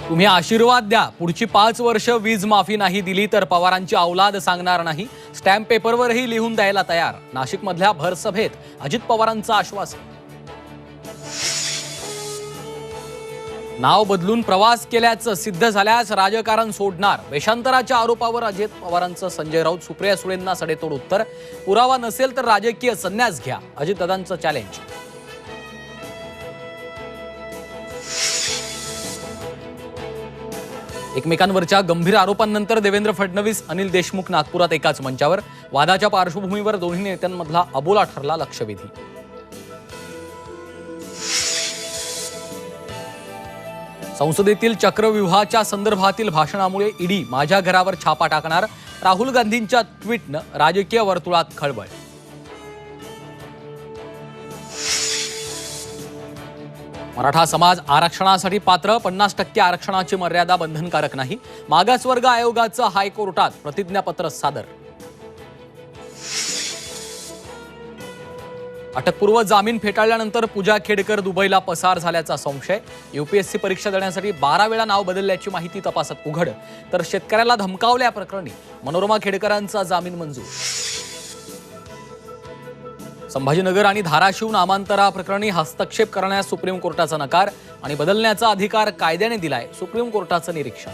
तुम्ही आशीर्वाद द्या, पुढची 5 वर्ष वीज माफी नाही दिली तर पवारांची औलाद सांगणार नाही. स्टॅम्प पेपरवरही लिहून द्यायला तयार. नाशिकमधल्या भर सभेत अजित पवारांचं आश्वासन. नाव बदलून प्रवास केल्याचं सिद्ध झाल्यास राजकारण सोडणार. वेषांतराच्या आरोपावर अजित पवारांचं संजय राऊत सुप्रिया सुळेंना सडेतोड उत्तर. पुरावा नसेल तर राजकीय संन्यास घ्या, अजितदादांचं चॅलेंज. एकमेकांवरच्या गंभीर आरोपांनंतर देवेंद्र फडणवीस अनिल देशमुख नागपुरात एकाच मंचावर. वादाच्या पार्श्वभूमीवर दोन्ही नेत्यांमधला अबोला ठरला लक्षवेधी. संसदेतील चक्रव्यूहाच्या संदर्भातील भाषणामुळे ईडी माझ्या घरावर छापा टाकणार. राहुल गांधींच्या ट्विटनं राजकीय वर्तुळात खळबळ. मराठा समाज आरक्षणासाठी पात्र. 50% आरक्षणाची मर्यादा बंधनकारक नाही. मागासवर्ग आयोगाचं हायकोर्टात प्रतिज्ञापत्र सादर. अटकपूर्व जामीन फेटाळल्यानंतर पूजा खेडकर दुबईला पसार झाल्याचा संशय. यूपीएससी परीक्षा देण्यासाठी 12 वेळा नाव बदलल्याची माहिती तपासात उघड. तर शेतकऱ्याला धमकावल्याप्रकरणी मनोरमा खेडकरांचा जामीन मंजूर. संभाजीनगर आणि धाराशिव नामांतराप्रकरणी हस्तक्षेप करण्यास सुप्रीम कोर्टाचा नकार आणि बदलण्याचा अधिकार कायद्याने दिलाय. सुप्रीम कोर्टाचं निरीक्षण.